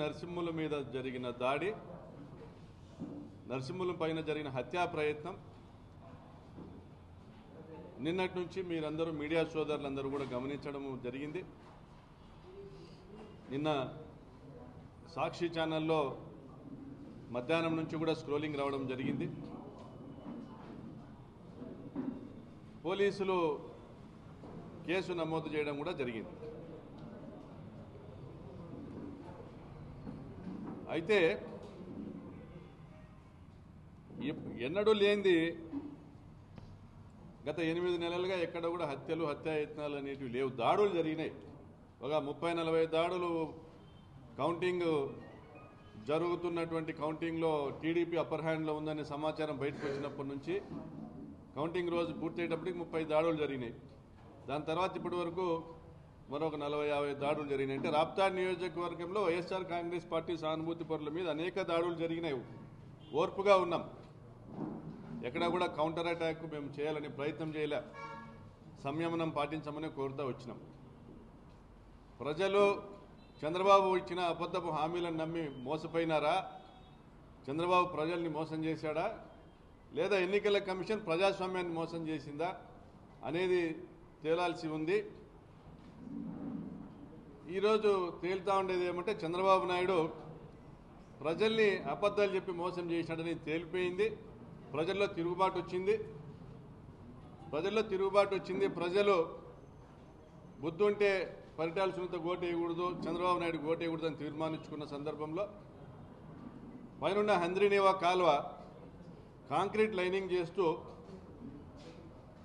నరసింహుల మీద జరిగిన దాడి, నరసింహుల పైన జరిగిన హత్యా ప్రయత్నం నిన్నటి నుంచి మీరందరూ మీడియా సోదరులందరూ కూడా గమనించడం జరిగింది. నిన్న సాక్షి ఛానల్లో మధ్యాహ్నం నుంచి కూడా స్క్రోలింగ్ రావడం జరిగింది. పోలీసులు కేసు నమోదు చేయడం కూడా జరిగింది. అయితే ఎన్నడూ లేనిది గత 8 నెలలుగా ఎక్కడ కూడా హత్యలు, హత్యాయత్నాలు అనేటివి లేవు. దాడులు జరిగినాయి. ఒక 30-40 దాడులు కౌంటింగ్ జరుగుతున్నటువంటి కౌంటింగ్లో టీడీపీ అప్పర్ హ్యాండ్లో ఉందనే సమాచారం బయటకు వచ్చినప్పటి నుంచి కౌంటింగ్ రోజు పూర్తయ్యేటప్పటికి 30 దాడులు జరిగినాయి. దాని తర్వాత ఇప్పటి వరకు మరొక 40-50 దాడులు జరిగినాయి. అంటే రాప్తాడ్ నియోజకవర్గంలో వైఎస్ఆర్ కాంగ్రెస్ పార్టీ సానుభూతి పరుల మీద అనేక దాడులు జరిగినాయి. ఓర్పుగా ఉన్నాం. ఎక్కడా కూడా కౌంటర్ అటాక్ మేము చేయాలని ప్రయత్నం చేయలే. సంయమనం పాటించమని కోరుతూ వచ్చినాం. ప్రజలు చంద్రబాబు ఇచ్చిన అబద్ధపు హామీలను నమ్మి మోసపోయినారా? చంద్రబాబు ప్రజల్ని మోసం చేశాడా? లేదా ఎన్నికల కమిషన్ ప్రజాస్వామ్యాన్ని మోసం చేసిందా అనేది తేలాల్సి ఉంది. ఈరోజు తేలుతా ఉండేది ఏమంటే చంద్రబాబు నాయుడు ప్రజల్ని అబద్ధాలు చెప్పి మోసం చేశాడని తేలిపోయింది. ప్రజల్లో తిరుగుబాటు వచ్చింది. ప్రజలు బుద్ధుంటే పరిటాల సునీత ఓటేయకూడదు, చంద్రబాబు నాయుడు ఓటేయకూడదు అని తీర్మానించుకున్న సందర్భంలో పైనున్న హంద్రీనేవా కాలువ కాంక్రీట్ లైనింగ్ చేస్తూ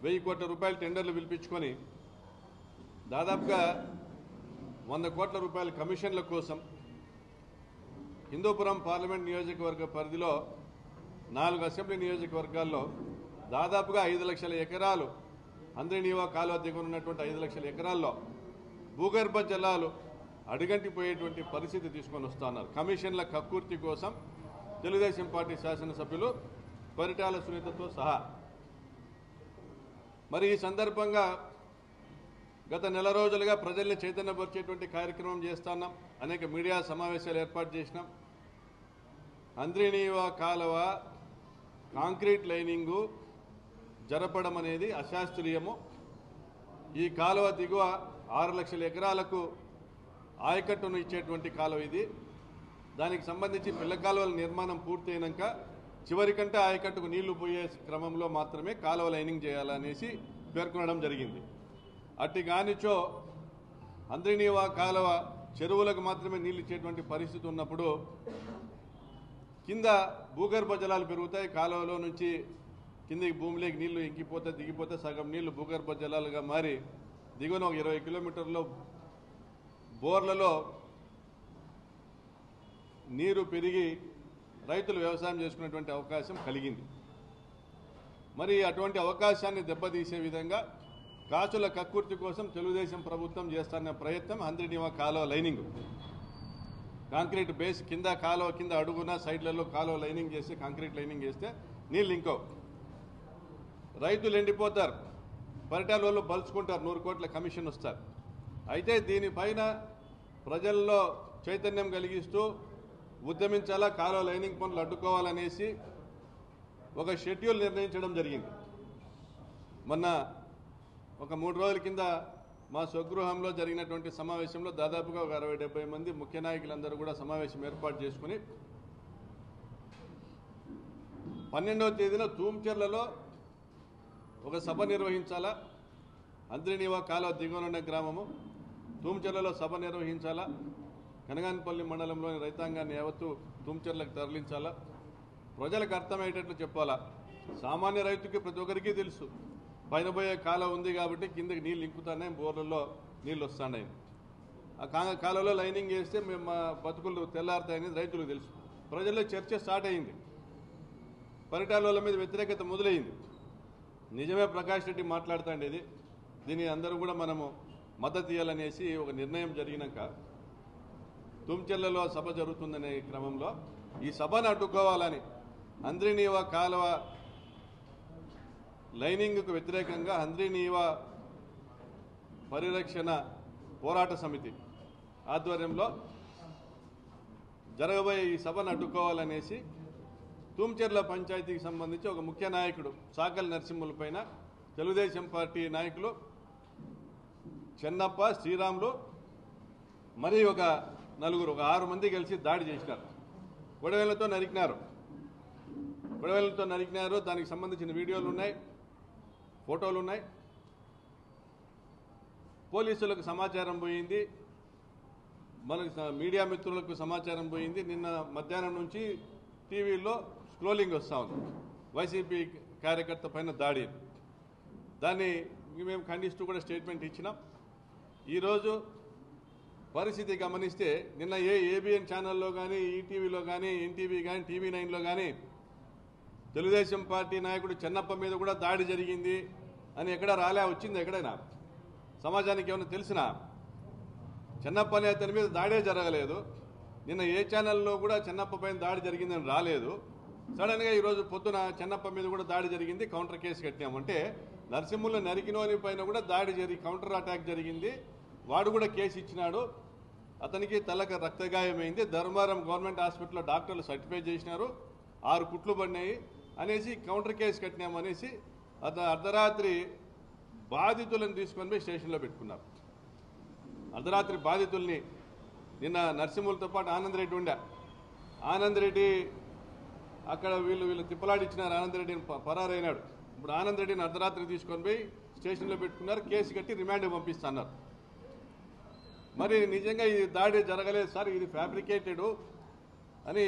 1000 కోట్ల రూపాయల టెండర్లు పిలిపించుకొని దాదాపుగా 100 కోట్ల రూపాయల కమిషన్ల కోసం హిందూపురం పార్లమెంట్ నియోజకవర్గ పరిధిలో 4 అసెంబ్లీ నియోజకవర్గాల్లో దాదాపుగా 5 లక్షల ఎకరాలు హంద్రీనేవా కాలువ దిగువన ఉన్నటువంటి 5 లక్షల ఎకరాల్లో భూగర్భ జలాలు అడుగంటిపోయేటువంటి పరిస్థితి తీసుకొని వస్తున్నారు. కమిషన్ల కక్కుర్తి కోసం తెలుగుదేశం పార్టీ శాసనసభ్యులు పరిటాల సునీతతో సహా. మరి ఈ సందర్భంగా గత నెల రోజులుగా ప్రజల్ని చైతన్యపరిచేటువంటి కార్యక్రమం చేస్తున్నాం. అనేక మీడియా సమావేశాలు ఏర్పాటు చేసినాం. హంద్రీనేవా కాలువ కాంక్రీట్ లైనింగు జరపడం అనేది అశాస్త్రీయము. ఈ కాలువ దిగువ 6 లక్షల ఎకరాలకు ఆయకట్టును ఇచ్చేటువంటి కాలువ ఇది. దానికి సంబంధించి పిల్ల కాలువల నిర్మాణం పూర్తయినాక చివరికంటే ఆయకట్టుకు నీళ్లు పోయే క్రమంలో మాత్రమే కాలువ లైనింగ్ చేయాలనేసి పేర్కొనడం జరిగింది. అట్టి గానిచో హంద్రీనేవా కాలువ చెరువులకు మాత్రమే నీళ్ళు ఇచ్చేటువంటి పరిస్థితి ఉన్నప్పుడు కింద భూగర్భ జలాలు పెరుగుతాయి. కాలువలో నుంచి కిందికి భూమిలోకి నీళ్లు ఇంకిపోతే దిగిపోతే సగం నీళ్లు భూగర్భ జలాలుగా మారి దిగువన ఒక 20 కిలోమీటర్లో బోర్లలో నీరు పెరిగి రైతులు వ్యవసాయం చేసుకునేటువంటి అవకాశం కలిగింది. మరి అటువంటి అవకాశాన్ని దెబ్బతీసే విధంగా కాచుల కక్కుర్తి కోసం తెలుగుదేశం ప్రభుత్వం చేస్తున్న ప్రయత్నం హంద్రీనేవా కాలువ లైనింగ్. కాంక్రీట్ బేస్ కింద కాలువ కింద అడుగున సైడ్లలో కాలువ లైనింగ్ చేసి కాంక్రీట్ లైనింగ్ చేస్తే నీళ్ళు ఇంకో రైతులు ఎండిపోతారు. పరిటాల వాళ్ళు బలుచుకుంటారు. 100 కోట్ల కమిషన్ వస్తారు. అయితే దీనిపైన ప్రజల్లో చైతన్యం కలిగిస్తూ ఉద్యమించాలా, కాలువ లైనింగ్ పనులు అడ్డుకోవాలనేసి ఒక షెడ్యూల్ నిర్ణయించడం జరిగింది. మొన్న ఒక 3 రోజుల కింద మా స్వగృహంలో జరిగినటువంటి సమావేశంలో దాదాపుగా ఒక 60-70 మంది ముఖ్య నాయకులందరూ కూడా సమావేశం ఏర్పాటు చేసుకుని 12వ తేదీన తూమ్చెర్లలో ఒక సభ నిర్వహించాలా. హంద్రీనేవా కాలువ దిగువన ఉన్న గ్రామము తూమ్చెర్లలో సభ నిర్వహించాలా. కనగానపల్లి మండలంలోని రైతాంగాన్ని యావత్తు తూమ్చెర్లకు తరలించాలా. ప్రజలకు అర్థమయ్యేటట్లు చెప్పాలా. సామాన్య రైతుకి ప్రతి ఒక్కరికి తెలుసు పైన పోయే కాలువ ఉంది కాబట్టి కిందకి నీళ్ళు ఇంకుతున్నాయి, బోర్లలో నీళ్ళు వస్తున్నాయి. ఆ కాలువలో లైనింగ్ వేస్తే మేము మా బతుకులు తెల్లారుతాయని రైతులకు తెలుసు. ప్రజల్లో చర్చ స్టార్ట్ అయింది. పరిటాల వాళ్ళ మీద వ్యతిరేకత మొదలైంది. నిజమే ప్రకాష్ రెడ్డి మాట్లాడుతుండేది. దీన్ని అందరూ కూడా మనము మద్దతు ఇవ్వాలనేసి ఒక నిర్ణయం జరిగినాక తుమ్చెర్లలో సభ జరుగుతుందనే క్రమంలో ఈ సభను అడ్డుకోవాలని హంద్రీనేవా కాలువ లైనింగ్కు వ్యతిరేకంగా హంద్రీనేవా పరిరక్షణ పోరాట సమితి ఆధ్వర్యంలో జరగబోయే ఈ సభను అడ్డుకోవాలనేసి తూంచెర్ల పంచాయతీకి సంబంధించి ఒక ముఖ్య నాయకుడు చాకలి నరసింహుల పైన తెలుగుదేశం పార్టీ నాయకులు చెన్నప్ప, శ్రీరాములు మరి ఒక నలుగురు, ఒక 6 మంది కలిసి దాడి చేసినారు. గొడవలతో నరికినారు. దానికి సంబంధించిన వీడియోలు ఉన్నాయి, ఫోటోలు ఉన్నాయి. పోలీసులకు సమాచారం పోయింది, మనకి మీడియా మిత్రులకు సమాచారం పోయింది. నిన్న మధ్యాహ్నం నుంచి టీవీలో స్క్రోలింగ్ వస్తూ ఉంది వైసీపీ కార్యకర్త పైన దాడి. దాన్ని మేము ఖండిస్తూ కూడా స్టేట్మెంట్ ఇచ్చినాం. ఈరోజు పరిస్థితి గమనిస్తే నిన్న ఏబిఎన్ ఛానల్లో కానీ, ఈటీవీలో కానీ, ఎన్టీవీ కానీ, TV9లో కానీ తెలుగుదేశం పార్టీ నాయకుడు చెన్నప్ప మీద కూడా దాడి జరిగింది అని ఎక్కడ వచ్చింది ఎక్కడైనా సమాజానికి ఏమైనా తెలిసినా? చెన్నప్ప అనే అతని మీద దాడే జరగలేదు. నిన్న ఏ ఛానల్లో కూడా చెన్నప్ప పైన దాడి జరిగిందని రాలేదు. సడన్గా ఈరోజు పొద్దున చెన్నప్ప మీద కూడా దాడి జరిగింది, కౌంటర్ కేసు కట్టినామంటే నరసింహుల నరికినోని పైన కూడా దాడి కౌంటర్ అటాక్ జరిగింది. వాడు కూడా కేసు ఇచ్చినాడు. అతనికి తలకు రక్తగాయమైంది. ధర్మవరం గవర్నమెంట్ హాస్పిటల్లో డాక్టర్లు సర్టిఫై చేసినారు. 6 కుట్లు పడినాయి అనేసి కౌంటర్ కేసు కట్టినామనేసి అర్ధరాత్రి బాధితులను తీసుకొని పోయి స్టేషన్లో పెట్టుకున్నారు. అర్ధరాత్రి బాధితుల్ని నిన్న నరసింహులతో పాటు ఆనంద్ రెడ్డి ఉండే. ఆనంద్ రెడ్డి అక్కడ వీళ్ళు తిప్పలాడిచ్చినారు. ఆనంద్ రెడ్డిని పరారైనాడు. ఇప్పుడు ఆనంద్ రెడ్డిని అర్ధరాత్రి తీసుకొని పోయి స్టేషన్లో పెట్టుకున్నారు. కేసు కట్టి రిమాండ్ పంపిస్తున్నారు. మరి నిజంగా ఇది దాడి జరగలేదు సార్, ఇది ఫ్యాబ్రికేటెడ్ అని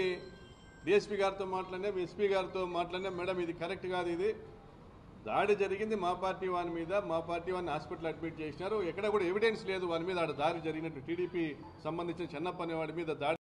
డిఎస్పీ గారితో మాట్లాడినా, ఎస్పీ గారితో మాట్లాడినా, మేడం ఇది కరెక్ట్ కాదు, ఇది దాడి జరిగింది మా పార్టీ వాని మీద, మా పార్టీ వాడిని హాస్పిటల్ అడ్మిట్ చేసినారు, ఎక్కడ కూడా ఎవిడెన్స్ లేదు వాని మీద దాడి జరిగినట్టు. టీడీపీ సంబంధించిన చెన్నప్ప అనే వాడి మీద దాడి